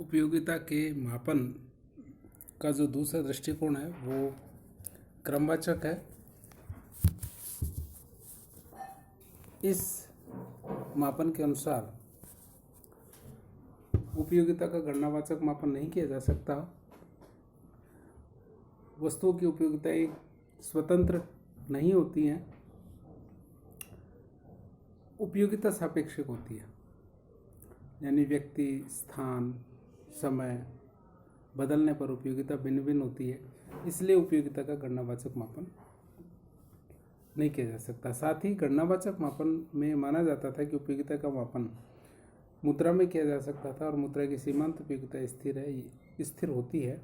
उपयोगिता के मापन का जो दूसरा दृष्टिकोण है वो क्रमवाचक है। इस मापन के अनुसार उपयोगिता का गणनावाचक मापन नहीं किया जा सकता। वस्तुओं की उपयोगिताएं स्वतंत्र नहीं होती हैं, उपयोगिता सापेक्षिक होती है, यानी व्यक्ति, स्थान, समय बदलने पर उपयोगिता भिन्न भिन्न होती है। इसलिए उपयोगिता का गणनावाचक मापन नहीं किया जा सकता। साथ ही गणनावाचक मापन में माना जाता था कि उपयोगिता का मापन मुद्रा में किया जा सकता था और मुद्रा की सीमांत उपयोगिता स्थिर होती है,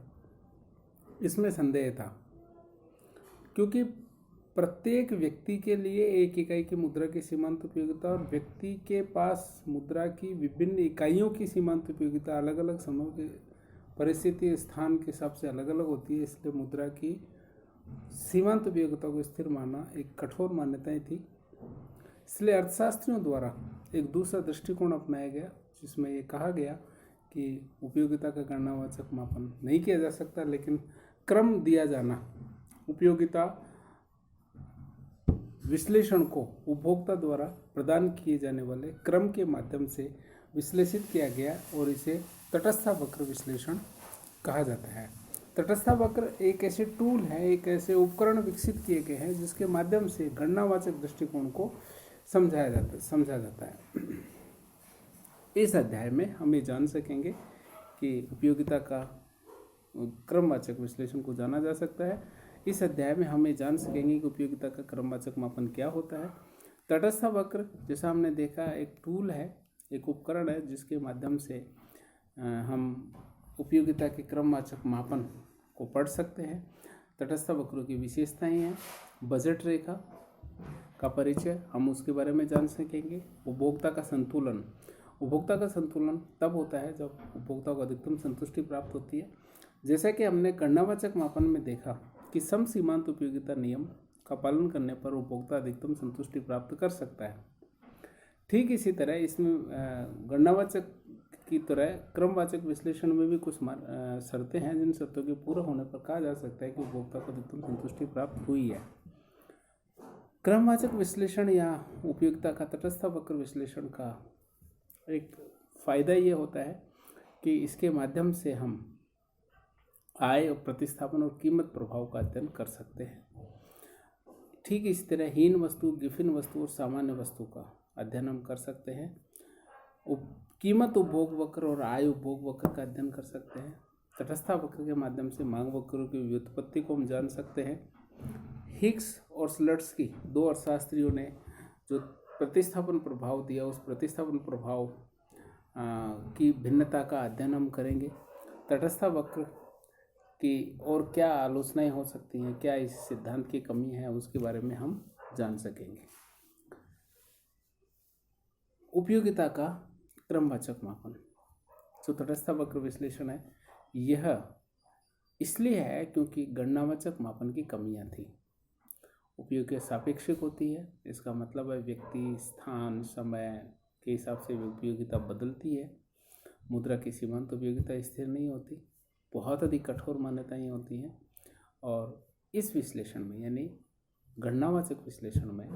इसमें संदेह था, क्योंकि प्रत्येक व्यक्ति के लिए एक इकाई की मुद्रा की सीमांत उपयोगिता और व्यक्ति के पास मुद्रा की विभिन्न इकाइयों की सीमांत उपयोगिता अलग अलग समय के परिस्थिति, स्थान के हिसाब से अलग अलग होती है। इसलिए मुद्रा की सीमांत उपयोगिता को स्थिर मानना एक कठोर मान्यताएं थी। इसलिए अर्थशास्त्रियों द्वारा एक दूसरा दृष्टिकोण अपनाया गया, जिसमें ये कहा गया कि उपयोगिता का गणनावाचक मापन नहीं किया जा सकता, लेकिन क्रम दिया जाना, उपयोगिता विश्लेषण को उपभोक्ता द्वारा प्रदान किए जाने वाले क्रम के माध्यम से विश्लेषित किया गया और इसे तटस्थ वक्र विश्लेषण कहा जाता है। तटस्थ वक्र एक ऐसे टूल है, एक ऐसे उपकरण विकसित किए गए हैं जिसके माध्यम से गणनावाचक दृष्टिकोण को समझा जाता है। इस अध्याय में हम ये जान सकेंगे कि उपयोगिता का क्रमवाचक विश्लेषण को जाना जा सकता है। इस अध्याय में हम ये जान सकेंगे कि उपयोगिता का क्रमवाचक मापन क्या होता है। तटस्थ वक्र, जैसा हमने देखा, एक टूल है, एक उपकरण है जिसके माध्यम से हम उपयोगिता के क्रमवाचक मापन को पढ़ सकते हैं। तटस्थ वक्रों की विशेषताएं हैं। बजट रेखा का परिचय, हम उसके बारे में जान सकेंगे। उपभोक्ता का संतुलन, उपभोक्ता का संतुलन तब होता है जब उपभोक्ता को अधिकतम संतुष्टि प्राप्त होती है। जैसा कि हमने गणनावाचक मापन में देखा कि सम सीमांत उपयोगिता नियम का पालन करने पर उपभोक्ता अधिकतम संतुष्टि प्राप्त कर सकता है। ठीक इसी तरह इसमें गणनावाचक की तरह क्रमवाचक विश्लेषण में भी कुछ शर्तें हैं, जिन शर्तों के पूरा होने पर कहा जा सकता है कि उपभोक्ता को अधिकतम संतुष्टि प्राप्त हुई है। क्रमवाचक विश्लेषण या उपयोगिता का तटस्थ वक्र विश्लेषण का एक फायदा ये होता है कि इसके माध्यम से हम आय और प्रतिस्थापन और कीमत प्रभाव का अध्ययन कर सकते हैं। ठीक इसी तरह हीन वस्तु, गिफिन वस्तु और सामान्य वस्तु का अध्ययन हम कर सकते हैं। कीमत उपभोग वक्र और आय उपभोग वक्र का अध्ययन कर सकते हैं। तटस्थ वक्र के माध्यम से मांग वक्रों की व्युत्पत्ति को हम जान सकते हैं। हिग्स और स्लट्सकी, दो अर्थशास्त्रियों ने जो प्रतिस्थापन प्रभाव दिया, उस प्रतिस्थापन प्रभाव की भिन्नता का अध्ययन हम करेंगे। तटस्थ वक्र की और क्या आलोचनाएं हो सकती हैं, क्या इस सिद्धांत की कमी है, उसके बारे में हम जान सकेंगे। उपयोगिता का क्रमवाचक मापन, जो तटस्थ वक्र विश्लेषण है, यह इसलिए है क्योंकि गणनावाचक मापन की कमियां थी। उपयोगिता सापेक्षिक होती है, इसका मतलब है व्यक्ति, स्थान, समय के हिसाब से उपयोगिता बदलती है। मुद्रा की सीमांत उपयोगिता स्थिर नहीं होती, बहुत अधिक कठोर मान्यताएं होती हैं। और इस विश्लेषण में, यानी गणनावाचक विश्लेषण में,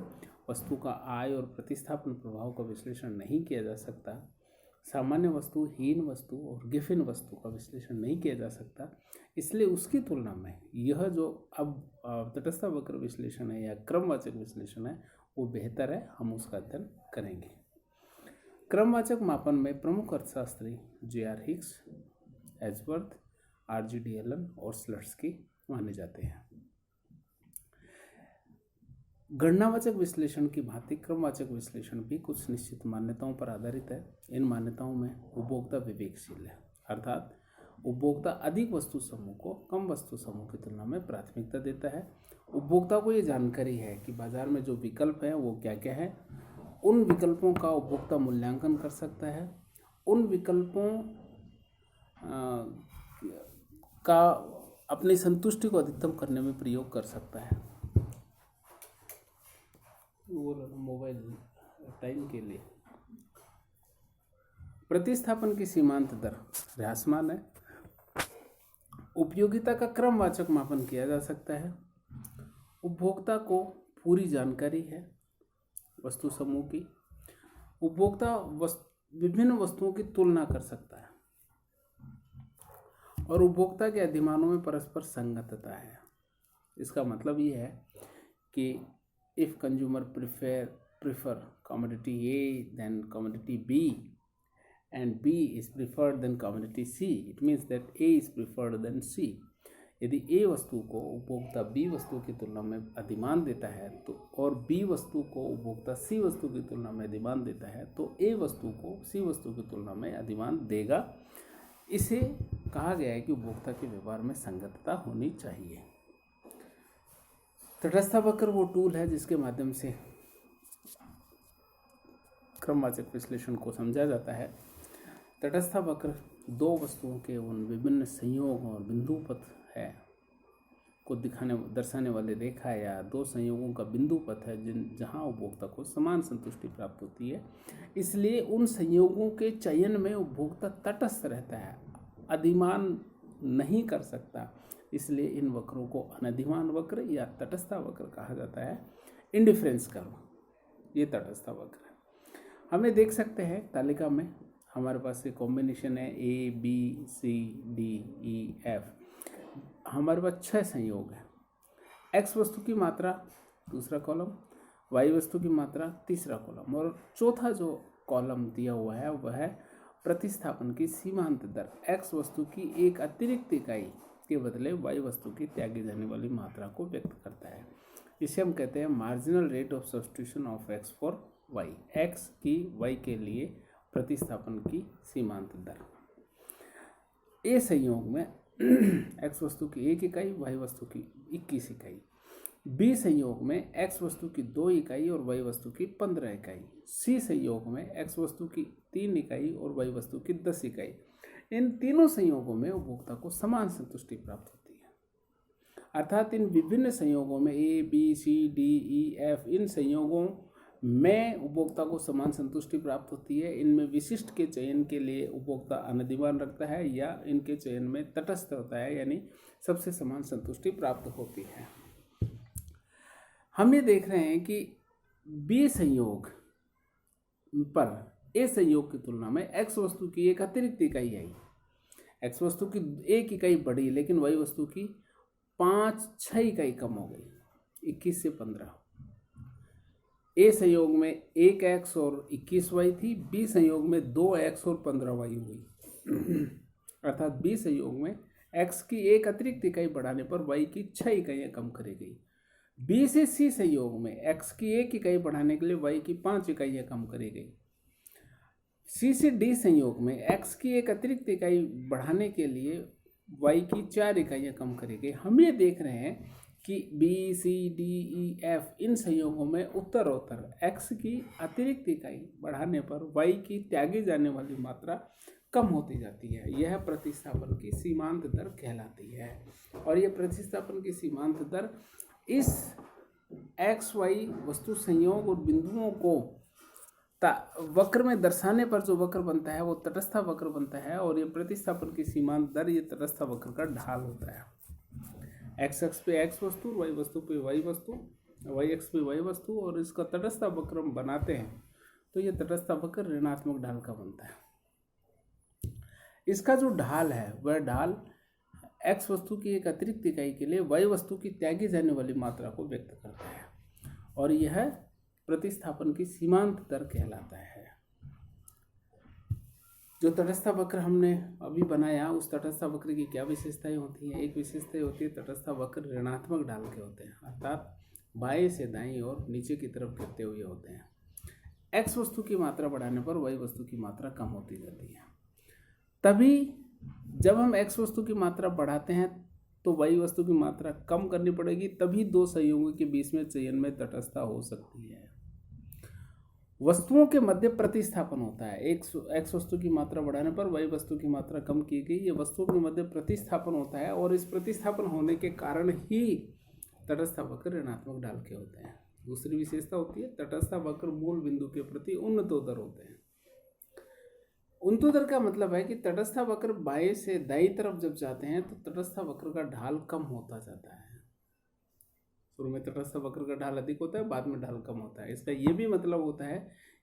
वस्तु का आय और प्रतिस्थापन प्रभाव का विश्लेषण नहीं किया जा सकता। सामान्य वस्तु, हीन वस्तु और गिफिन वस्तु का विश्लेषण नहीं किया जा सकता। इसलिए उसकी तुलना में यह जो अब तटस्थ वक्र विश्लेषण है या क्रमवाचक विश्लेषण है, वो बेहतर है। हम उसका अध्ययन करेंगे। क्रमवाचक मापन में प्रमुख अर्थशास्त्री J.R. Higgs, Edgeworth, R.G.D. Elon और स्लट्सकी माने जाते हैं। गणनावाचक विश्लेषण की भांति क्रमवाचक विश्लेषण भी कुछ निश्चित मान्यताओं पर आधारित है। इन मान्यताओं में उपभोक्ता विवेकशील है, अर्थात उपभोक्ता अधिक वस्तु समूह को कम वस्तु समूह की तुलना में प्राथमिकता देता है। उपभोक्ता को ये जानकारी है कि बाजार में जो विकल्प हैं वो क्या क्या है। उन विकल्पों का उपभोक्ता मूल्यांकन कर सकता है। उन विकल्पों का अपनी संतुष्टि को अधिकतम करने में प्रयोग कर सकता है। वो मोबाइल टाइम के लिए प्रतिस्थापन की सीमांत दर ह्रासमान है। उपयोगिता का क्रमवाचक मापन किया जा सकता है। उपभोक्ता को पूरी जानकारी है वस्तु समूह की। उपभोक्ता विभिन्न वस्तुओं की तुलना कर सकता है और उपभोक्ता के अधिमानों में परस्पर संगतता है। इसका मतलब ये है कि if consumer prefer commodity A than commodity B and B is preferred than commodity C, it means that A is preferred than C. यदि A वस्तु को उपभोक्ता B वस्तु की तुलना में अधिमान देता है तो और B वस्तु को उपभोक्ता C वस्तु की तुलना में अधिमान देता है तो A वस्तु को C वस्तु की तुलना में अधिमान देगा। इसे कहा गया है कि उपभोक्ता के व्यवहार में संगतता होनी चाहिए। तटस्थ वक्र वो टूल है जिसके माध्यम से क्रमवाचक विश्लेषण को समझा जाता है। तटस्थ वक्र दो वस्तुओं के उन विभिन्न संयोगों और बिंदु पथ है को दर्शाने वाली रेखा या दो संयोगों का बिंदु पथ है जहां उपभोक्ता को समान संतुष्टि प्राप्त होती है। इसलिए उन संयोगों के चयन में उपभोक्ता तटस्थ रहता है, अधिमान नहीं कर सकता। इसलिए इन वक्रों को अनधिमान वक्र या तटस्थ वक्र कहा जाता है। इंडिफरेंस कर्व ये तटस्थ वक्र है। हमें देख सकते हैं तालिका में हमारे पास एक कॉम्बिनेशन है ABCDEF। हमारे पास 6 संयोग हैं। X वस्तु की मात्रा दूसरा कॉलम, Y वस्तु की मात्रा तीसरा कॉलम और चौथा जो कॉलम दिया हुआ है वह है प्रतिस्थापन की सीमांत दर। X वस्तु की एक अतिरिक्त इकाई के बदले Y वस्तु की त्यागी जाने वाली मात्रा को व्यक्त करता है। इसे हम कहते हैं marginal rate of substitution of X for Y। X की Y के लिए प्रतिस्थापन की सीमांत दर। A संयोग में X वस्तु की 1 इकाई, Y वस्तु की 21 इकाई। B संयोग में X वस्तु की 2 इकाई और Y वस्तु की 15 इकाई। C संयोग में X वस्तु की 3 इकाई और Y वस्तु की 10 इकाई। इन तीनों संयोगों में उपभोक्ता को समान संतुष्टि प्राप्त होती है। अर्थात इन विभिन्न संयोगों में A, B, C, D, E, F इन संयोगों में उपभोक्ता को समान संतुष्टि प्राप्त होती है। इनमें विशिष्ट के चयन के लिए उपभोक्ता अनधिमान रखता है या इनके चयन में तटस्थ होता है, यानी सबसे समान संतुष्टि प्राप्त होती है। हम ये देख रहे हैं कि B संयोग पर A संयोग की तुलना में X वस्तु की एक अतिरिक्त इकाई आई। X वस्तु की 1 इकाई बढ़ी लेकिन Y वस्तु की 5-6 इकाई कम हो गई, 21 से 15। A संयोग में 1X और 21Y थी, B संयोग में 2X और 15Y हुई। अर्थात B संयोग में X की एक अतिरिक्त इकाई बढ़ाने पर Y की 6 इकाइयाँ कम करी गई। B से C संयोग में X की 1 इकाई बढ़ाने के लिए Y की 5 इकाइयाँ कम करी गई। C से D संयोग में X की एक अतिरिक्त इकाई बढ़ाने के लिए Y की 4 इकाइयाँ कम करी गई। हम ये देख रहे हैं कि B, C, D, E, F इन संयोगों में उत्तरोत्तर X की अतिरिक्त इकाई बढ़ाने पर Y की त्यागी जाने वाली मात्रा कम होती जाती है। यह प्रतिस्थापन की सीमांत दर कहलाती है। और यह प्रतिस्थापन की सीमांत दर इस XY वस्तु संयोग और बिंदुओं को वक्र में दर्शाने पर जो वक्र बनता है वो तटस्थ वक्र बनता है। और ये प्रतिस्थापन की सीमांत दर ये तटस्थ वक्र का ढाल होता है। X अक्ष पे X वस्तु, Y वस्तु पे Y वस्तु, Y अक्ष पे Y वस्तु और इसका तटस्थ वक्र हम बनाते हैं तो ये तटस्थ वक्र ऋणात्मक ढाल का बनता है। इसका जो ढाल है वह ढाल X वस्तु की एक अतिरिक्त इकाई के लिए Y वस्तु की त्यागी जाने वाली मात्रा को व्यक्त करता है और यह प्रतिस्थापन की सीमांत दर कहलाता है। जो तटस्थ वक्र हमने अभी बनाया उस तटस्थ वक्र की क्या विशेषताएं होती हैं? एक विशेषता होती है तटस्थ वक्र ऋणात्मक ढाल के होते हैं, अर्थात बाएं से दाईं और नीचे की तरफ गिरते हुए होते हैं। X वस्तु की मात्रा बढ़ाने पर Y वस्तु की मात्रा कम होती जाती है। तभी जब हम X वस्तु की मात्रा बढ़ाते हैं तो Y वस्तु की मात्रा कम करनी पड़ेगी, तभी दो संयोगों के बीच में चयन में तटस्थता हो सकती है। वस्तुओं के मध्य प्रतिस्थापन होता है। X वस्तु की मात्रा बढ़ाने पर Y वस्तु की मात्रा कम की गई, ये वस्तुओं के मध्य प्रतिस्थापन होता है और इस प्रतिस्थापन होने के कारण ही तटस्थ वक्र ऋणात्मक ढाल के होते हैं। दूसरी विशेषता होती है तटस्थ वक्र मूल बिंदु के प्रति उन्नतोत्तर होते हैं। उन्तोदर का मतलब है कि तटस्थ वक्र बाएं से दाईं तरफ जब जाते हैं तो तटस्थ वक्र का ढाल कम होता जाता है। शुरू में तटस्थ वक्र का ढाल अधिक होता है, बाद में ढाल कम होता है। इसका ये भी मतलब होता है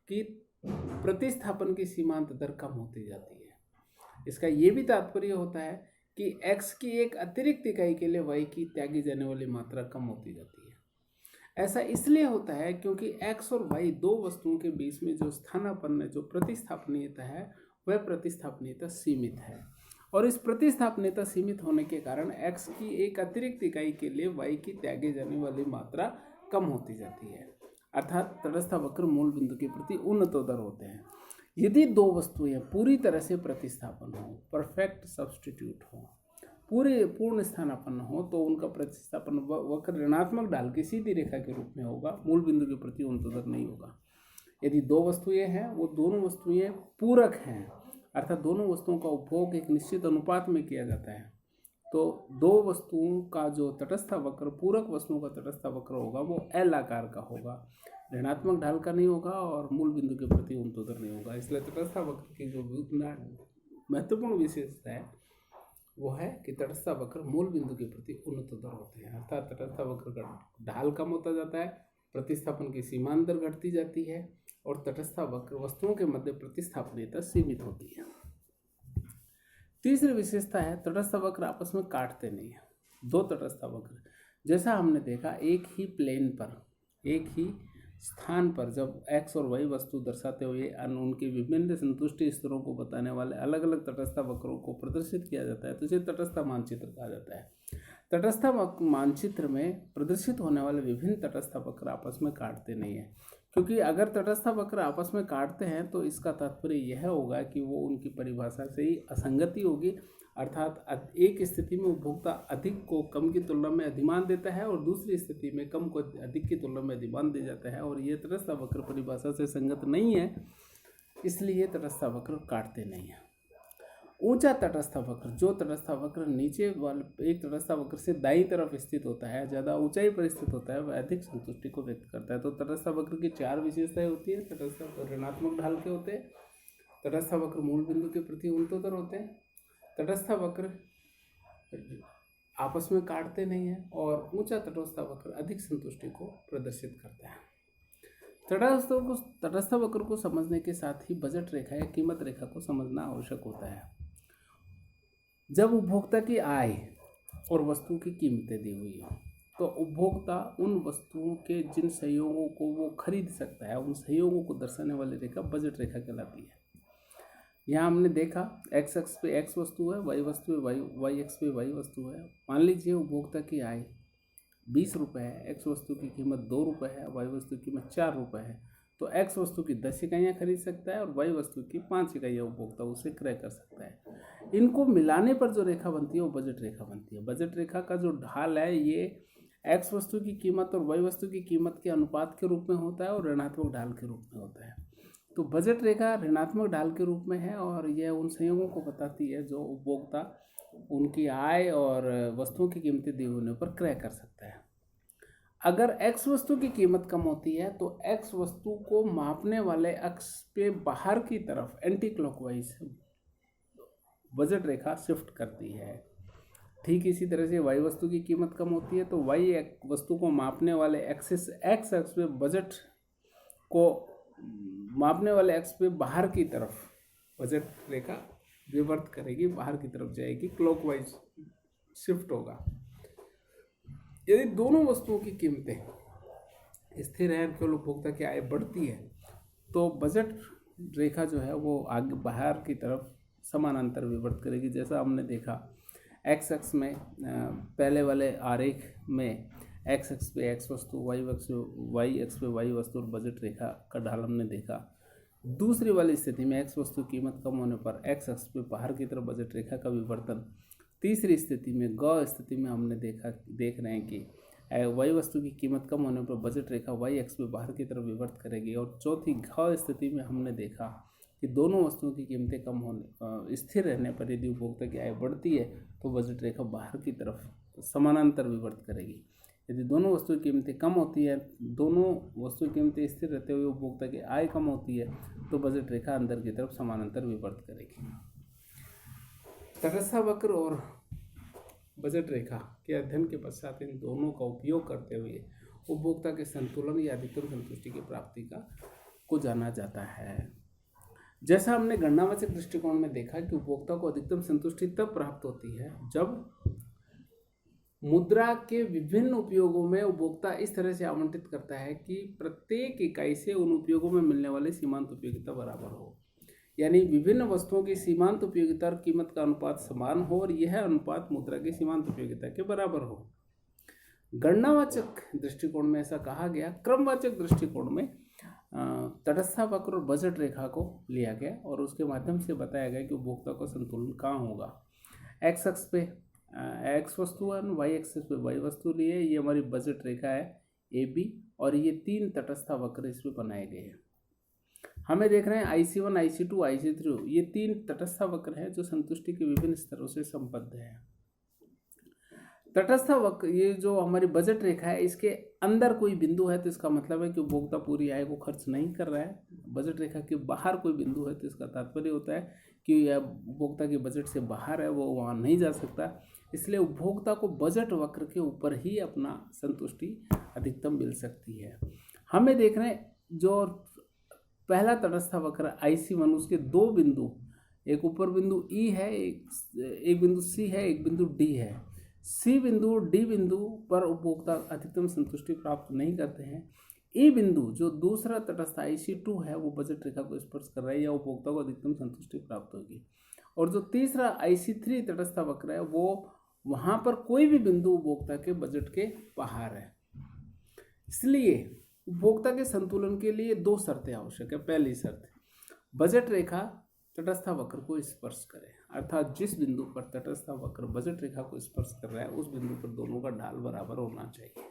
कि प्रतिस्थापन की सीमांत दर कम होती जाती है। इसका ये भी तात्पर्य होता है कि x की एक अतिरिक्त इकाई के लिए y की त्यागी जाने वाली मात्रा कम होती जाती है। ऐसा इसलिए होता है क्योंकि x और y दो वस्तुओं के बीच में जो स्थानापन्न, जो प्रतिस्थापनीयता है, वह प्रतिस्थापनीयता सीमित है, और इस प्रतिस्थापनीयता सीमित होने के कारण x की एक अतिरिक्त इकाई के लिए y की त्यागी जाने वाली मात्रा कम होती जाती है। अर्थात तटस्थ वक्र मूल बिंदु के प्रति उन्नतोदर होते हैं। यदि दो वस्तुएं पूरी तरह से प्रतिस्थापन हो, परफेक्ट सब्स्टिट्यूट हो, पूर्ण स्थानापन्न हो, तो उनका प्रतिस्थापन वक्र ऋणात्मक ढाल की सीधी रेखा के रूप में होगा, मूल बिंदु के प्रति उन्नतोदर नहीं होगा। यदि दो वस्तुएं हैं, वो दोनों वस्तुएं पूरक हैं, अर्थात दोनों वस्तुओं का उपभोग एक निश्चित अनुपात में किया जाता है, तो दो वस्तुओं का जो तटस्थ वक्र, पूरक वस्तुओं का तटस्थ वक्र होगा, वो एल आकार का होगा, ऋणात्मक ढाल का नहीं होगा और मूल बिंदु के प्रति उन्नतोदर नहीं होगा। इसलिए तटस्थ वक्र की जो महत्वपूर्ण विशेषता है वो है कि तटस्थ वक्र मूल बिंदु के प्रति उन्नतोदर होते हैं। अर्थात तटस्थ वक्र का ढाल कम होता जाता है, प्रतिस्थापन की सीमांत दर घटती जाती है, और तटस्थ वक्र वस्तुओं के मध्य प्रतिस्थापनीयता सीमित होती है। तीसरी विशेषता है तटस्थ वक्र आपस में काटते नहीं है। दो तटस्थ वक्र, जैसा हमने देखा, एक ही प्लेन पर, एक ही स्थान पर जब x और y वस्तु दर्शाते हुए उनके विभिन्न संतुष्टि स्तरों को बताने वाले अलग अलग तटस्थ वक्रों को प्रदर्शित किया जाता है, तो इसे तटस्थ मानचित्र कहा जाता है। तटस्थ मानचित्र में प्रदर्शित होने वाले विभिन्न तटस्थ वक्र आपस में काटते नहीं है, क्योंकि अगर तटस्थ वक्र आपस में काटते हैं तो इसका तात्पर्य यह होगा कि वो उनकी परिभाषा से ही असंगति होगी, अर्थात एक स्थिति में उपभोक्ता अधिक को कम की तुलना में अधिमान देता है और दूसरी स्थिति में कम को अधिक की तुलना में अधिमान दे जाता है, और ये तटस्थ वक्र परिभाषा से संगत नहीं है, इसलिए तटस्थ वक्र काटते नहीं है। ऊंचा तटस्थ वक्र, जो तटस्थ वक्र नीचे वाले एक तटस्थ वक्र से दाईं तरफ स्थित होता है, ज़्यादा ऊंचाई पर स्थित होता है, वह अधिक संतुष्टि को व्यक्त करता है। तो तटस्थ वक्र की चार विशेषताएं होती है। तटस्थ वक्र ऋणात्मक ढाल के होते हैं, तटस्थ वक्र मूल बिंदु के प्रति उन्नतोदर होते हैं, तटस्थ वक्र आपस में काटते नहीं हैं, और ऊंचा तटस्थ वक्र अधिक संतुष्टि को प्रदर्शित करता है। तटस्थ वक्र को समझने के साथ ही बजट रेखा या कीमत रेखा को समझना आवश्यक होता है। जब उपभोक्ता की आय और वस्तु की कीमतें दी हुई हो, तो उपभोक्ता उन वस्तुओं के जिन सहयोगों को वो खरीद सकता है, उन सहयोगों को दर्शाने वाली रेखा बजट रेखा कहलाती है। यहाँ हमने देखा एक्स अक्ष पे एक्स वस्तु है, वाई वस्तु है, वाई अक्ष पे वाई वस्तु है। मान लीजिए उपभोक्ता की आय 20 रुपये है, एक्स वस्तु की कीमत 2 रुपये है, वाई वस्तु की कीमत 4 रुपये है, तो एक्स वस्तु की 10 इकाइयाँ खरीद सकता है और वाई वस्तु की 5 इकाइयाँ उपभोक्ता उसे क्रय कर सकता है। इनको मिलाने पर जो रेखा बनती है वो बजट रेखा बनती है। बजट रेखा का जो ढाल है ये एक्स वस्तु की कीमत और वाई वस्तु की कीमत के अनुपात के रूप में होता है और ऋणात्मक ढाल के रूप में होता है। तो बजट रेखा ऋणात्मक ढाल के रूप में है और यह उन संयोगों को बताती है जो उपभोक्ता उनकी आय और वस्तुओं की कीमतें दिए होने पर क्रय कर सकता है। अगर x वस्तु की कीमत कम होती है तो x वस्तु को मापने वाले अक्ष पे बाहर की तरफ एंटी क्लॉकवाइज बजट रेखा शिफ्ट करती है। ठीक इसी तरह से y वस्तु की कीमत कम होती है तो y वस्तु को मापने वाले एक्सिस x अक्ष पे बजट को मापने वाले एक्स पे बाहर की तरफ बजट रेखा विवर्त करेगी, बाहर की तरफ जाएगी, क्लॉकवाइज शिफ्ट होगा। यदि दोनों वस्तुओं की कीमतें स्थिर हैं, केवल उपभोक्ता की आय बढ़ती है, तो बजट रेखा जो है वो आगे बाहर की तरफ समानांतर विवर्त करेगी। जैसा हमने देखा एक्स अक्ष में पहले वाले आरेख में एक्स अक्ष पे एक्स वस्तु, वाई अक्ष पे वाई वस्तु और बजट रेखा का ढाल हमने देखा। दूसरी वाली स्थिति में एक्स वस्तु कीमत कम होने पर एक्स अक्ष पे बाहर की तरफ बजट रेखा का विवर्तन। तीसरी स्थिति में ग स्थिति में हमने देख रहे हैं कि वाई वस्तु की कीमत कम होने पर बजट रेखा वाई अक्ष पे बाहर की तरफ विवर्त करेगी। और चौथी घ स्थिति में हमने देखा कि दोनों वस्तुओं की कीमतें कम होने स्थिर रहने पर यदि उपभोक्ता की आय बढ़ती है तो बजट रेखा बाहर की तरफ समानांतर विवर्त करेगी। यदि दोनों वस्तु की कीमतें कम होती है, दोनों वस्तु की कीमतें स्थिर रहते हुए उपभोक्ता की आय कम होती है, तो बजट रेखा अंदर की तरफ समानांतर विवर्त करेगी। तटस्थ वक्र और बजट रेखा के अध्ययन के पश्चात इन दोनों का उपयोग करते हुए उपभोक्ता के संतुलन या अधिकतम संतुष्टि की प्राप्ति को जाना जाता है। जैसा हमने गणनावाचक दृष्टिकोण में देखा कि उपभोक्ता को अधिकतम संतुष्टि तब प्राप्त होती है जब मुद्रा के विभिन्न उपयोगों में उपभोक्ता इस तरह से आवंटित करता है कि प्रत्येक इकाई से उन उपयोगों में मिलने वाली सीमांत उपयोगिता बराबर हो, यानी विभिन्न वस्तुओं की सीमांत उपयोगिता और कीमत का अनुपात समान हो और यह अनुपात मुद्रा की सीमांत उपयोगिता के बराबर हो। गणनावाचक दृष्टिकोण में ऐसा कहा गया। क्रमवाचक दृष्टिकोण में तटस्थ वक्र और बजट रेखा को लिया गया और उसके माध्यम से बताया गया कि उपभोक्ता का संतुलन कहाँ होगा। एक्स अक्ष पे एक्स वस्तु और वाई एक्सिस पे वाई वस्तु लिए, ये हमारी बजट रेखा है ए बी, और ये 3 तटस्थ वक्र इसमें बनाए गए हैं। हमें देख रहे हैं IC1, IC2, IC3, ये 3 तटस्थ वक्र हैं जो संतुष्टि के विभिन्न स्तरों से संबद्ध है। तटस्थ वक्र, ये जो हमारी बजट रेखा है, इसके अंदर कोई बिंदु है तो इसका मतलब है कि उपभोक्ता पूरी आय को खर्च नहीं कर रहा है। बजट रेखा के बाहर कोई बिंदु है तो इसका तात्पर्य होता है कि यह उपभोक्ता के बजट से बाहर है, वो वहाँ नहीं जा सकता। इसलिए उपभोक्ता को बजट वक्र के ऊपर ही अपना संतुष्टि अधिकतम मिल सकती है। हमें देख रहे हैं जो पहला तटस्थ वक्र IC1, उसके 2 बिंदु, एक ऊपर बिंदु E है, एक बिंदु C है, एक बिंदु D है। C बिंदु D बिंदु पर उपभोक्ता अधिकतम संतुष्टि प्राप्त नहीं करते हैं। E बिंदु जो दूसरा तटस्थ IC2 है, वो बजट रेखा को स्पर्श कर रहा है या उपभोक्ता को अधिकतम संतुष्टि प्राप्त होगी। और जो तीसरा IC3 तटस्थ वक्र है, वो वहाँ पर कोई भी बिंदु उपभोक्ता के बजट के बाहर है। इसलिए उपभोक्ता के संतुलन के लिए 2 शर्तें आवश्यक है। पहली शर्त, बजट रेखा तटस्थ वक्र को स्पर्श करे, अर्थात जिस बिंदु पर तटस्थ वक्र बजट रेखा को स्पर्श कर रहा है उस बिंदु पर दोनों का ढाल बराबर होना चाहिए।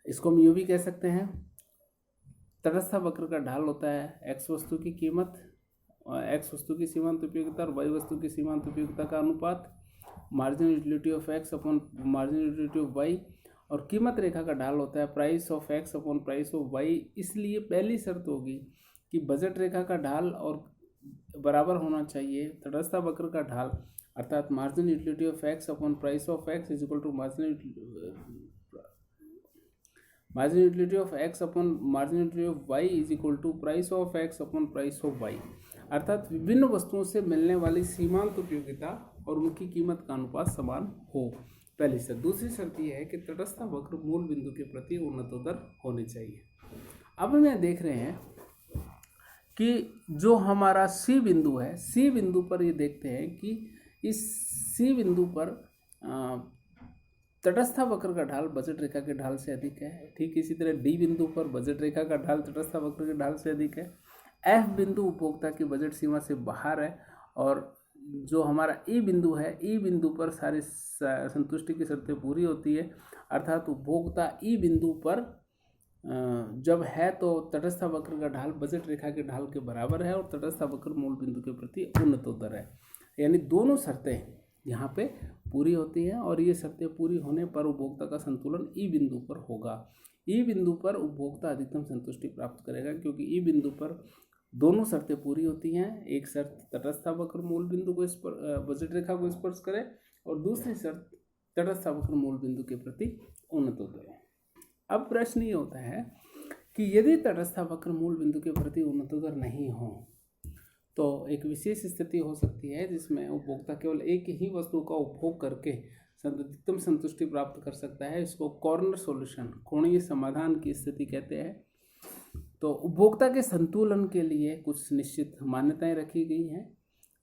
इसको हम यूं भी कह सकते हैं, तटस्थ वक्र का ढाल होता है एक्स वस्तु की कीमत, एक्स वस्तु की सीमांत उपयोगिता और वाई वस्तु की सीमांत उपयोगिता का अनुपात, marginal utility of X upon marginal utility of Y, और कीमत रेखा का ढाल होता है price of X upon price of Y. इसलिए पहली शर्त होगी कि बजट रेखा का ढाल और बराबर होना चाहिए तटस्थ वक्र का ढाल, अर्थात marginal utility of X upon price of X is equal to marginal utility of X upon marginal utility of Y is equal to price of X upon price of Y, अर्थात विभिन्न वस्तुओं से मिलने वाली सीमांत उपयोगिता और उनकी कीमत का अनुपात समान हो। पहली शर्त। दूसरी शर्त यह है कि तटस्थ वक्र मूल बिंदु के प्रति उन्नतोत्तर होनी चाहिए। अब हम यहाँ देख रहे हैं कि जो हमारा C बिंदु है, C बिंदु पर ये देखते हैं कि इस C बिंदु पर तटस्थ वक्र का ढाल बजट रेखा के ढाल से अधिक है। ठीक इसी तरह D बिंदु पर बजट रेखा का ढाल तटस्थ वक्र के ढाल से अधिक है। F बिंदु उपभोक्ता की बजट सीमा से बाहर है, और जो हमारा E बिंदु है, E बिंदु पर सारी संतुष्टि की शर्तें पूरी होती है, अर्थात उपभोक्ता E बिंदु पर जब है तो तटस्थ वक्र का ढाल बजट रेखा के ढाल के बराबर है और तटस्थ वक्र मूल बिंदु के प्रति उन्नतोत्तर है। यानी दोनों शर्तें यहाँ पे पूरी होती हैं और ये शर्तें पूरी होने पर उपभोक्ता का संतुलन E बिंदु पर होगा। E बिंदु पर उपभोक्ता अधिकतम संतुष्टि प्राप्त करेगा, क्योंकि E बिंदु पर दोनों शर्तें पूरी होती हैं। एक शर्त तटस्थ वक्र मूल बिंदु को बजट रेखा को स्पर्श करे और दूसरी शर्त तटस्थ वक्र मूल बिंदु के प्रति उन्नतोत्तर है। अब प्रश्न ये होता है कि यदि तटस्थ वक्र मूल बिंदु के प्रति उन्नतोत्तर नहीं हो तो एक विशेष स्थिति हो सकती है जिसमें उपभोक्ता केवल एक ही वस्तु का उपभोग करके अधिकतम संतुष्टि प्राप्त कर सकता है। इसको कॉर्नर सॉल्यूशन, कोणीय समाधान की स्थिति कहते हैं। तो उपभोक्ता के संतुलन के लिए कुछ निश्चित मान्यताएं रखी गई हैं।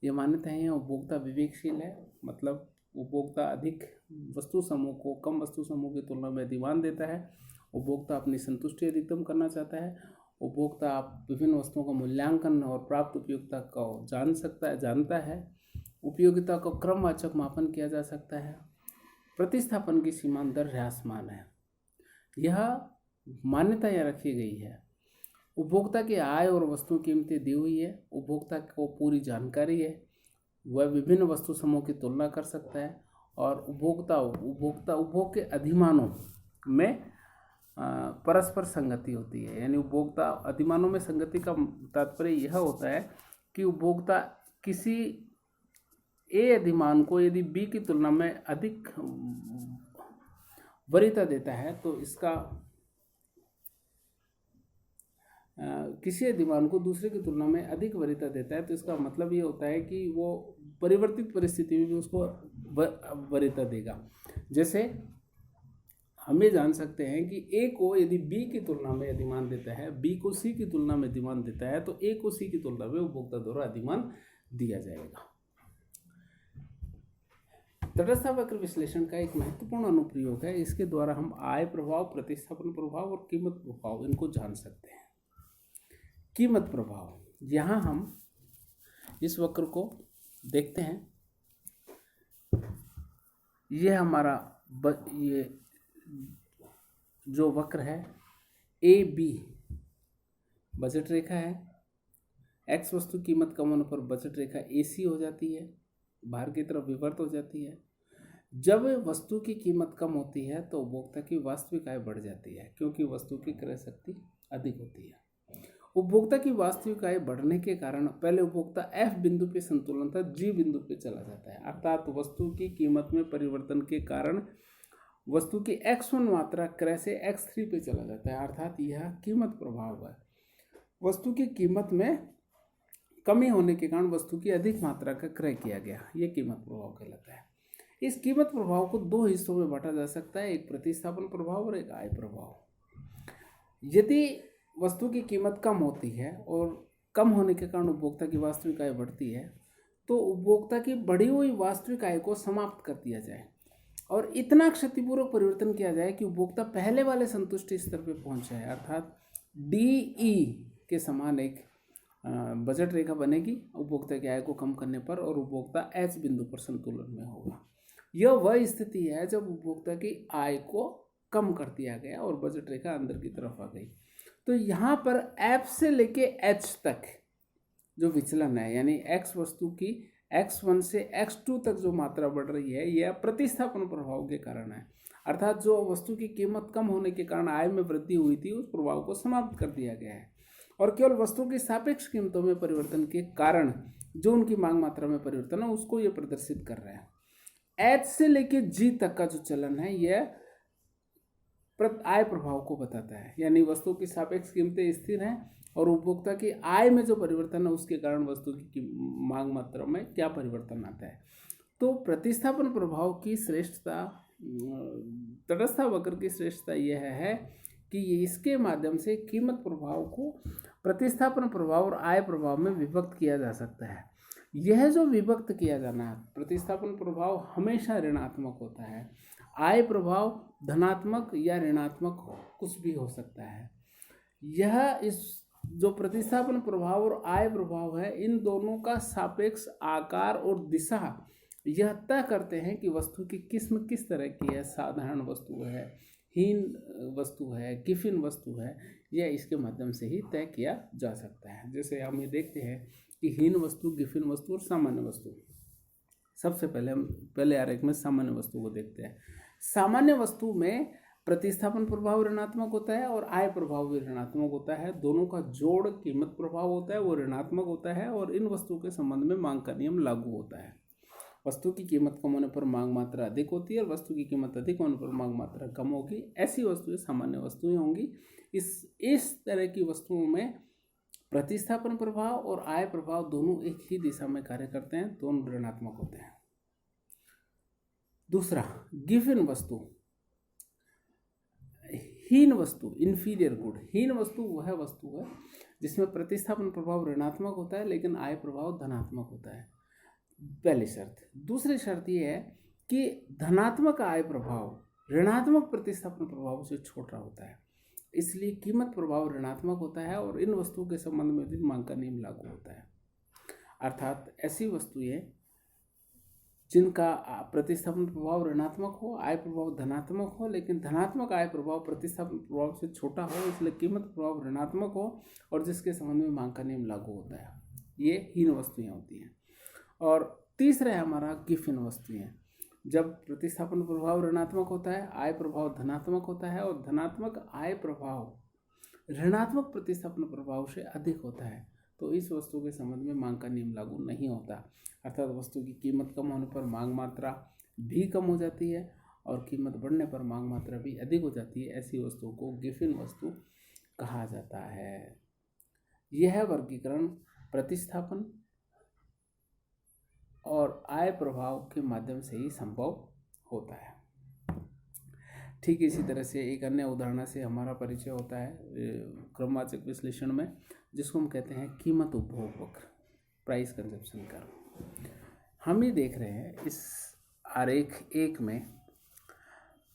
ये मान्यताएं हैं, उपभोक्ता विवेकशील है, मतलब उपभोक्ता अधिक वस्तु समूह को कम वस्तु समूह की तुलना में अधिमान देता है। उपभोक्ता अपनी संतुष्टि अधिकतम करना चाहता है। उपभोक्ता विभिन्न वस्तुओं का मूल्यांकन और प्राप्त उपयोगिता को जानता है। उपयोगिता को क्रमवाचक मापन किया जा सकता है। प्रतिस्थापन की सीमांत दर ह्रासमान है। यह मान्यता यह रखी गई है। उपभोक्ता की आय और वस्तु कीमतें दी हुई है। उपभोक्ता को पूरी जानकारी है, वह विभिन्न वस्तु समूह की तुलना कर सकता है और उपभोग के अधिमानों में परस्पर संगति होती है। यानी उपभोक्ता अधिमानों में संगति का तात्पर्य यह होता है कि उपभोक्ता किसी ए अधिमान को यदि बी की तुलना में अधिक वरीयता देता है तो इसका किसी अधिमान को दूसरे की तुलना में अधिक वरीयता देता है तो इसका मतलब ये होता है कि वो परिवर्तित परिस्थिति में भी उसको वरीयता देगा। जैसे हम ये जान सकते हैं कि ए को यदि बी की तुलना में अधिमान देता है, बी को सी की तुलना में अधिमान देता है, तो ए को सी की तुलना में उपभोक्ता द्वारा अधिमान दिया जाएगा। तटस्थ वक्र विश्लेषण का एक महत्वपूर्ण अनुप्रयोग है। इसके द्वारा हम आय प्रभाव, प्रतिस्थापन प्रभाव और कीमत प्रभाव इनको जान सकते हैं। कीमत प्रभाव, यहाँ हम इस वक्र को देखते हैं। ये हमारा ये जो वक्र है ए बी बजट रेखा है। एक्स वस्तु कीमत कम होने पर बजट रेखा ए सी हो जाती है, बाहर की तरफ विवर्त हो जाती है। जब वस्तु की कीमत कम होती है तो उपभोक्ता की वास्तविक आय बढ़ जाती है, क्योंकि वस्तु की क्रय शक्ति अधिक होती है। उपभोक्ता की वास्तविक आय बढ़ने के कारण पहले उपभोक्ता एफ बिंदु पे संतुलन था जी बिंदु पे चला जाता है, अर्थात वस्तु की कीमत में परिवर्तन के कारण वस्तु की x1 मात्रा क्रय से x3 पे चला जाता है, अर्थात यह कीमत प्रभाव है। वस्तु की कीमत में कमी होने के कारण वस्तु की अधिक मात्रा का क्रय किया गया, यह कीमत प्रभाव कहलाता है। इस कीमत प्रभाव को दो हिस्सों में बांटा जा सकता है, एक प्रतिस्थापन प्रभाव और एक आय प्रभाव। यदि वस्तु की कीमत कम होती है और कम होने के कारण उपभोक्ता की वास्तविक आय बढ़ती है, तो उपभोक्ता की बढ़ी हुई वास्तविक आय को समाप्त कर दिया जाए और इतना क्षतिपूर्वक परिवर्तन किया जाए कि उपभोक्ता पहले वाले संतुष्टि स्तर पर पहुंच जाए, अर्थात DE के समान एक बजट रेखा बनेगी उपभोक्ता की आय को कम करने पर, और उपभोक्ता H बिंदु पर संतुलन में होगा। यह वह स्थिति है जब उपभोक्ता की आय को कम कर दिया गया और बजट रेखा अंदर की तरफ आ गई। तो यहाँ पर F से लेके H तक जो विचलन है, यानी X वस्तु की X1 से X2 तक जो मात्रा बढ़ रही है, यह प्रतिस्थापन प्रभाव के कारण है। अर्थात जो वस्तु की कीमत कम होने के कारण आय में वृद्धि हुई थी, उस प्रभाव को समाप्त कर दिया गया है और केवल वस्तु की सापेक्ष कीमतों में परिवर्तन के कारण जो उनकी मांग मात्रा में परिवर्तन है उसको ये प्रदर्शित कर रहा है। H से लेके G तक का जो चलन है यह आय प्रभाव को बताता है, यानी वस्तु की सापेक्ष कीमतें स्थिर हैं और उपभोक्ता की आय में जो परिवर्तन है उसके कारण वस्तु की मांग मात्रा में क्या परिवर्तन आता है। तो प्रतिस्थापन प्रभाव की श्रेष्ठता, तटस्थ वक्र की श्रेष्ठता यह है कि इसके माध्यम से कीमत प्रभाव को प्रतिस्थापन प्रभाव और आय प्रभाव में विभक्त किया जा सकता है। यह जो विभक्त किया जाना है, प्रतिस्थापन प्रभाव हमेशा ऋणात्मक होता है, आय प्रभाव धनात्मक या ऋणात्मक कुछ भी हो सकता है। यह इस जो प्रतिस्थापन प्रभाव और आय प्रभाव है, इन दोनों का सापेक्ष आकार और दिशा यह तय करते हैं कि वस्तु की किस्म किस तरह की है, साधारण वस्तु है, हीन वस्तु है, गिफिन वस्तु है, यह इसके माध्यम से ही तय किया जा सकता है। जैसे हम ये देखते हैं कि हीन वस्तु, गिफिन वस्तु और सामान्य वस्तु। सबसे पहले हम पहले आरेख में सामान्य वस्तु को देखते हैं। सामान्य वस्तु में प्रतिस्थापन प्रभाव ऋणात्मक होता है और आय प्रभाव भी ऋणात्मक होता है। दोनों का जोड़ कीमत प्रभाव होता है, वो ऋणात्मक होता है और इन वस्तुओं के संबंध में मांग का नियम लागू होता है। वस्तु की कीमत कम होने पर मांग मात्रा अधिक होती है और वस्तु की कीमत अधिक होने पर मांग मात्रा कम होगी। ऐसी वस्तुएं सामान्य वस्तुएं होंगी। इस तरह की वस्तुओं में प्रतिस्थापन प्रभाव और आय प्रभाव दोनों एक ही दिशा में कार्य करते हैं, दोनों ऋणात्मक होते हैं। दूसरा, गिवन वस्तु, हीन वस्तु, इंफीरियर गुड। हीन वस्तु वह वस्तु है जिसमें प्रतिस्थापन प्रभाव ऋणात्मक होता है लेकिन आय प्रभाव धनात्मक होता है, पहली शर्त। दूसरी शर्त यह है कि धनात्मक आय प्रभाव ऋणात्मक प्रतिस्थापन प्रभाव से छोटा होता है, इसलिए कीमत प्रभाव ऋणात्मक होता है और इन वस्तुओं के संबंध में भी मांग का नियम लागू होता है। अर्थात ऐसी वस्तुएं जिनका प्रतिस्थापन प्रभाव ऋणात्मक हो, आय प्रभाव धनात्मक हो, लेकिन धनात्मक आय प्रभाव प्रतिस्थापन प्रभाव से छोटा हो, इसलिए कीमत प्रभाव ऋणात्मक हो और जिसके संबंध में मांग का नियम लागू होता है, ये हीन वस्तुएं होती हैं। और तीसरा है हमारा गिफिन वस्तुएं। जब प्रतिस्थापन प्रभाव ऋणात्मक होता है, आय प्रभाव धनात्मक होता है, और धनात्मक आय प्रभाव ऋणात्मक प्रतिस्थापन प्रभाव से अधिक होता है, तो इस वस्तु के संबंध में मांग का नियम लागू नहीं होता। अर्थात वस्तु की कीमत कम होने पर मांग मात्रा भी कम हो जाती है और कीमत बढ़ने पर मांग मात्रा भी अधिक हो जाती है। ऐसी वस्तुओं को गिफिन वस्तु कहा जाता है। यह वर्गीकरण प्रतिस्थापन और आय प्रभाव के माध्यम से ही संभव होता है। ठीक इसी तरह से एक अन्य उदाहरण से हमारा परिचय होता है क्रमवाचक विश्लेषण में, जिसको हम कहते हैं कीमत उपभोग वक्र, प्राइस कंजप्शन कर्व। हम ये देख रहे हैं इस आरेख 1 में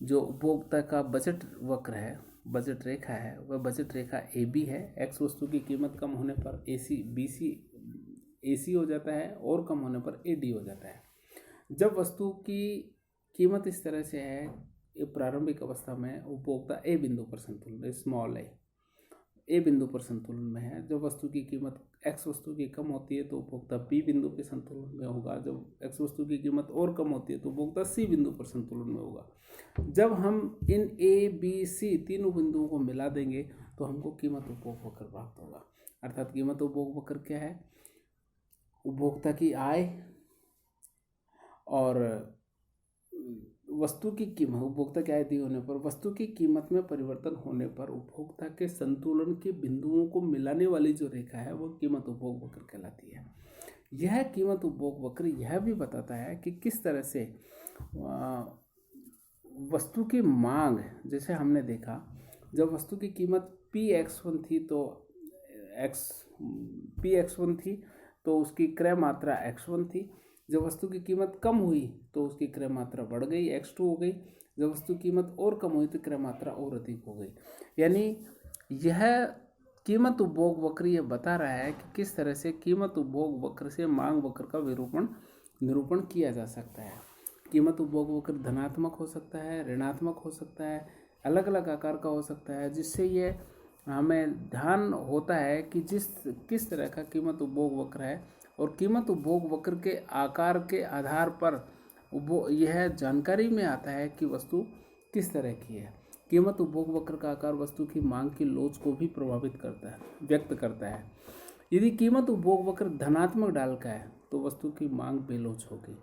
जो उपभोक्ता का बजट वक्र है, बजट रेखा है, वह बजट रेखा AB है। एक्स वस्तु की कीमत कम होने पर AC हो जाता है और कम होने पर AD हो जाता है। जब वस्तु की कीमत इस तरह से है, प्रारंभिक अवस्था में उपभोक्ता A बिंदु पर संतुलन, स्मॉल ए बिंदु पर संतुलन में है। जब वस्तु की कीमत X वस्तु की कम होती है तो उपभोक्ता B बिंदु के संतुलन में होगा। जब X वस्तु की कीमत और कम होती है तो उपभोक्ता C बिंदु पर संतुलन में होगा। जब हम इन A, B, C तीनों बिंदुओं को मिला देंगे तो हमको कीमत उपभोग वक्र प्राप्त होगा। अर्थात कीमत उपभोग वक्र क्या है? उपभोक्ता की आय और वस्तु की कीमत, उपभोक्ता की आय दी होने पर वस्तु की कीमत में परिवर्तन होने पर उपभोक्ता के संतुलन के बिंदुओं को मिलाने वाली जो रेखा है वो कीमत उपभोग वक्र कहलाती है। यह कीमत उपभोग वक्र यह भी बताता है कि किस तरह से वस्तु की मांग, जैसे हमने देखा जब वस्तु की कीमत Px1 थी तो Px1 थी तो उसकी क्रय मात्रा x1 थी। जब वस्तु की कीमत कम हुई तो उसकी क्रय मात्रा बढ़ गई, x2 हो गई। जब वस्तु की कीमत और कम हुई तो क्रय मात्रा और अधिक हो गई। यानी यह कीमत उपभोग वक्र ये बता रहा है कि किस तरह से कीमत उपभोग वक्र से मांग वक्र का निरूपण किया जा सकता है। कीमत उपभोग वक्र धनात्मक हो सकता है, ऋणात्मक हो सकता है, अलग अलग आकार का हो सकता है, जिससे ये हमें ध्यान होता है कि किस तरह का कीमत उपभोग वक्र है। और कीमत उपभोग वक्र के आकार के आधार पर यह जानकारी में आता है कि वस्तु किस तरह की है। कीमत उपभोग वक्र का आकार वस्तु की मांग की लोच को भी प्रभावित करता है, व्यक्त करता है। यदि कीमत उपभोग वक्र धनात्मक ढाल का है तो वस्तु की मांग बेलोच होगी।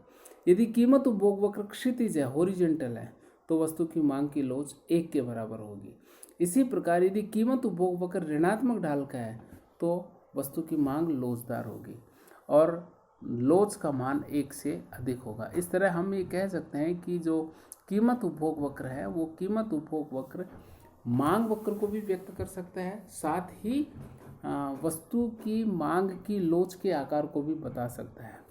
यदि कीमत उपभोग वक्र क्षितिज है, हॉरिजॉन्टल है, तो वस्तु की मांग की लोच 1 के बराबर होगी। इसी प्रकार यदि कीमत उपभोग वक्र ऋणात्मक ढाल का है तो वस्तु की मांग लोचदार होगी और लोच का मान 1 से अधिक होगा। इस तरह हम ये कह सकते हैं कि जो कीमत उपभोग वक्र है वो कीमत उपभोग वक्र मांग वक्र को भी व्यक्त कर सकता है, साथ ही वस्तु की मांग की लोच के आकार को भी बता सकता है।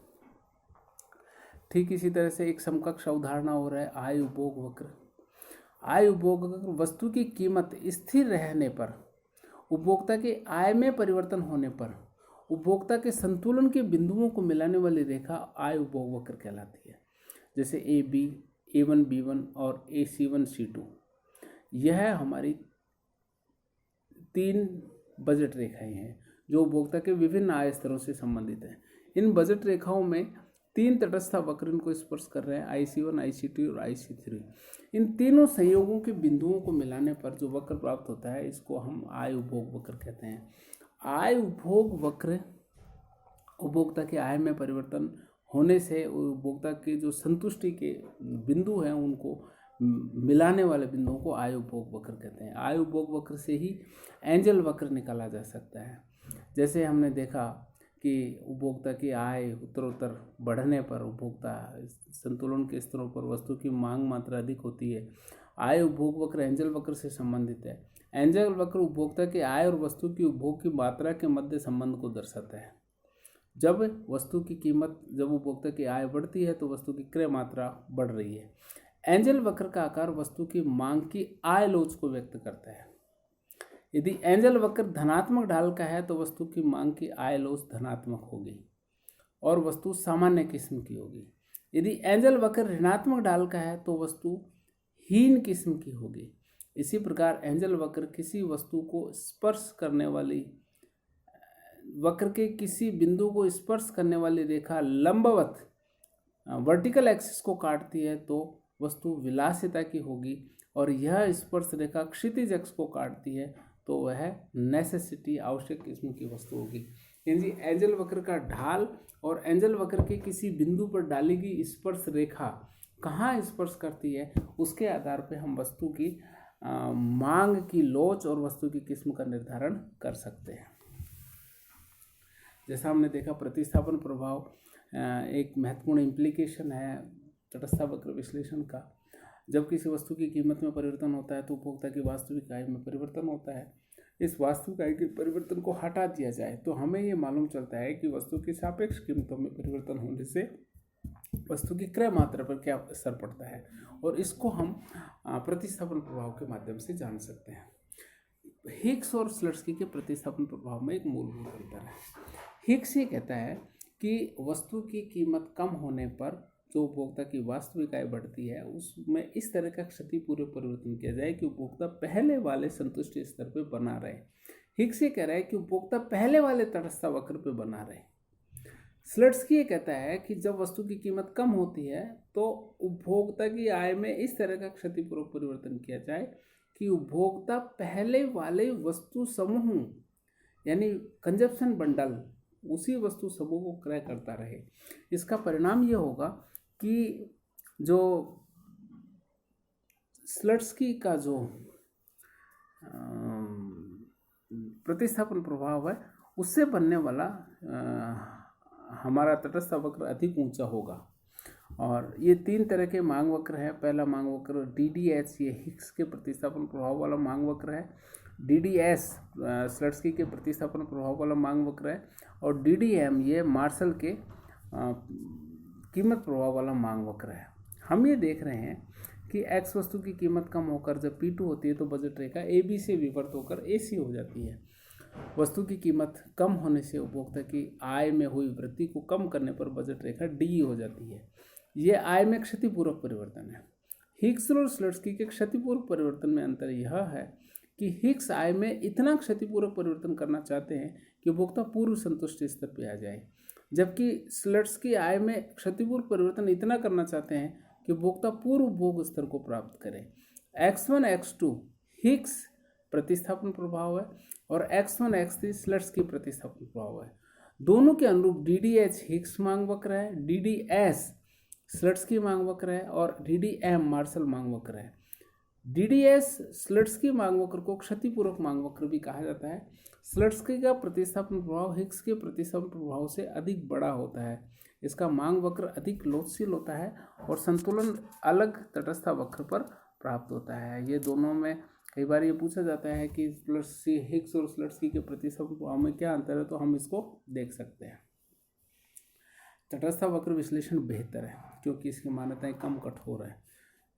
ठीक इसी तरह से एक समकक्ष अवधारणा हो रहा है आय उपभोग वक्र। आय उपभोग वक्र वस्तु की कीमत स्थिर रहने पर, उपभोक्ता के आय में परिवर्तन होने पर उपभोक्ता के संतुलन के बिंदुओं को मिलाने वाली रेखा आय उपभोग वक्र कहलाती है। जैसे AB, A1, B1 और AC1, C2, यह हमारी 3 बजट रेखाएं हैं जो उपभोक्ता के विभिन्न आय स्तरों से संबंधित हैं। इन बजट रेखाओं में 3 तटस्थ वक्र इनको स्पर्श कर रहे हैं, IC1, IC2 और IC3। इन तीनों संयोगों के बिंदुओं को मिलाने पर जो वक्र प्राप्त होता है इसको हम आय उपभोग वक्र कहते हैं। आय उपभोग वक्र उपभोक्ता के आय में परिवर्तन होने से उपभोक्ता के जो संतुष्टि के बिंदु हैं उनको मिलाने वाले बिंदुओं को आय उपभोग वक्र कहते हैं। आय उपभोग वक्र से ही एंजल वक्र निकाला जा सकता है। जैसे हमने देखा कि उपभोक्ता की आय उत्तरोत्तर बढ़ने पर उपभोक्ता संतुलन के स्तरों पर वस्तु की मांग मात्रा अधिक होती है। आय उपभोग वक्र एंजल वक्र से संबंधित है। एंजल वक्र उपभोक्ता की आय और वस्तु की उपभोग की मात्रा के मध्य संबंध को दर्शाता है। जब उपभोक्ता की आय बढ़ती है तो वस्तु की क्रय मात्रा बढ़ रही है। एंजल वक्र का आकार वस्तु की मांग की आय लोच को व्यक्त करता है। यदि एंजल वक्र धनात्मक ढाल का है तो वस्तु की मांग की आय लोच धनात्मक होगी और वस्तु सामान्य किस्म की होगी। यदि एंजल वक्र ऋणात्मक ढाल का है तो वस्तु हीन किस्म की होगी। इसी प्रकार एंजल वक्र किसी वस्तु को स्पर्श करने वाली वक्र के किसी बिंदु को स्पर्श करने वाली रेखा लंबवत वर्टिकल एक्सिस को काटती है तो वस्तु विलासिता की होगी, और यह स्पर्श रेखा क्षितिज अक्ष को काटती है तो वह नेसेसिटी आवश्यक किस्म की वस्तु होगी। यानी एंजल वक्र का ढाल और एंजल वक्र के किसी बिंदु पर डाली गई स्पर्श रेखा कहाँ स्पर्श करती है, उसके आधार पर हम वस्तु की मांग की लोच और वस्तु की किस्म का निर्धारण कर सकते हैं। जैसा हमने देखा, प्रतिस्थापन प्रभाव एक महत्वपूर्ण इम्प्लीकेशन है तटस्थ वक्र विश्लेषण का। जब किसी वस्तु की कीमत में परिवर्तन होता है तो उपभोक्ता की वास्तविक आय में परिवर्तन होता है। इस वास्तविक आय के परिवर्तन को हटा दिया जाए तो हमें ये मालूम चलता है कि वस्तु की सापेक्ष कीमतों में परिवर्तन होने से वस्तु की क्रय मात्रा पर क्या असर पड़ता है, और इसको हम प्रतिस्थापन प्रभाव के माध्यम से जान सकते हैं। हिग्स और स्लट्सकी के प्रतिस्थापन प्रभाव में एक मूलभूत अंतर है। हिग्स ये कहता है कि वस्तु की कीमत कम होने पर जो उपभोक्ता की वास्तविक आय बढ़ती है उसमें इस तरह का क्षतिपूर्व परिवर्तन किया जाए कि उपभोक्ता पहले वाले संतुष्टि स्तर पर बना रहे। हिग्स ये कह रहा है कि उपभोक्ता पहले वाले तटस्थ वक्र पर बना रहे। स्लट्सकी ये कहता है कि जब वस्तु की कीमत कम होती है तो उपभोक्ता की आय में इस तरह का क्षतिपूर्व परिवर्तन किया जाए कि उपभोक्ता पहले वाले वस्तु समूह यानी कंजप्शन बंडल उसी वस्तु समूह को क्रय करता रहे। इसका परिणाम ये होगा कि जो स्लट्सकी का जो प्रतिस्थापन प्रभाव है उससे बनने वाला हमारा तटस्थ वक्र अधिक ऊंचा होगा। और ये तीन तरह के मांग वक्र है। पहला मांग वक्र DDH ये हिग्स के प्रतिस्थापन प्रभाव वाला मांग वक्र है। DDS स्लट्सकी के प्रतिस्थापन प्रभाव वाला मांग वक्र है। और DDM ये मार्शल के कीमत प्रभाव वाला मांग वक्र है। हम ये देख रहे हैं कि X वस्तु की कीमत कम होकर जब P2 होती है तो बजट रेखा AB से विवर्त होकर AC हो जाती है। वस्तु की कीमत कम होने से उपभोक्ता की आय में हुई वृद्धि को कम करने पर बजट रेखा DE हो जाती है। ये आय में क्षतिपूर्वक परिवर्तन है। हिग्स और स्लट्सकी के क्षतिपूर्वक परिवर्तन में अंतर यह है कि हिग्स आय में इतना क्षतिपूर्वक परिवर्तन करना चाहते हैं कि उपभोक्ता पूर्व संतुष्टि स्तर पर आ जाए, जबकि स्लट्सकी आय में क्षतिपूर्वक परिवर्तन इतना करना चाहते हैं कि उपभोक्ता पूर्व भोग स्तर को प्राप्त करे। X1 X2 हिग्स प्रतिस्थापन प्रभाव है और X1 X3 स्लट्सकी प्रतिस्थापन प्रभाव है। दोनों के अनुरूप DDH हिग्स मांग वक्र है, DDS स्लट्सकी मांग वक्र है और DDM मार्शल मांग वक्र है। DDS स्लट्सकी मांग वक्र को क्षतिपूर्वक मांग वक्र भी कहा जाता है। स्लट्सकी का प्रतिस्थापन प्रभाव हिग्स के प्रतिस्थापन प्रभाव से अधिक बड़ा होता है। इसका मांग वक्र अधिक लोचशील होता है और संतुलन अलग तटस्थ वक्र पर प्राप्त होता है। ये दोनों में कई बार ये पूछा जाता है कि हिग्स और स्लट्सकी के प्रतिस्थापन प्रभाव में क्या अंतर है, तो हम इसको देख सकते हैं। तटस्थ वक्र विश्लेषण बेहतर है क्योंकि इसकी मान्यताएं कम कठोर है।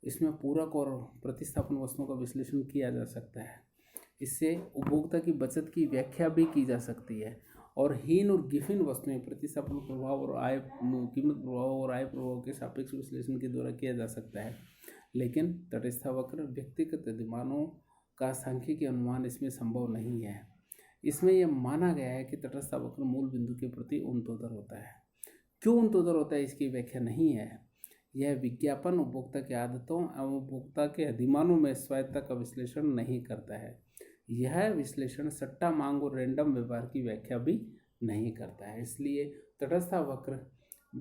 इसमें पूरक और प्रतिस्थापन वस्तुओं का विश्लेषण किया जा सकता है। इससे उपभोक्ता की बचत की व्याख्या भी की जा सकती है और हीन और गिफिन वस्तुएं प्रतिस्थापन प्रभाव और आय कीमत प्रभाव और आय प्रभाव के सापेक्ष विश्लेषण के द्वारा किया जा सकता है। लेकिन तटस्थ वक्र व्यक्तिगत अधिमानों का सांख्यिकीय अनुमान इसमें संभव नहीं है। इसमें यह माना गया है कि तटस्थ वक्र मूल बिंदु के प्रति उन्नतोदर होता है। क्यों उन्नतोदर होता है इसकी व्याख्या नहीं है। यह विज्ञापन उपभोक्ता की आदतों एवं उपभोक्ता के अधिमानों में स्वायत्तता का विश्लेषण नहीं करता है। यह विश्लेषण सट्टा मांग और रैंडम व्यवहार की व्याख्या भी नहीं करता है। इसलिए तटस्थ वक्र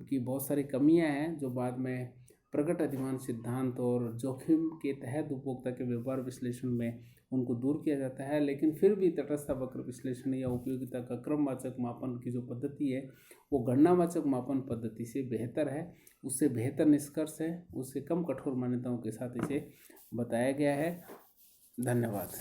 की बहुत सारी कमियां हैं जो बाद में प्रकट अधिमान सिद्धांत और जोखिम के तहत उपभोक्ता के व्यवहार विश्लेषण में उनको दूर किया जाता है। लेकिन फिर भी तटस्थ वक्र विश्लेषण या उपयोगिता का क्रमवाचक मापन की जो पद्धति है वो गणनावाचक मापन पद्धति से बेहतर है। उससे बेहतर निष्कर्ष है, उससे कम कठोर मान्यताओं के साथ इसे बताया गया है। धन्यवाद।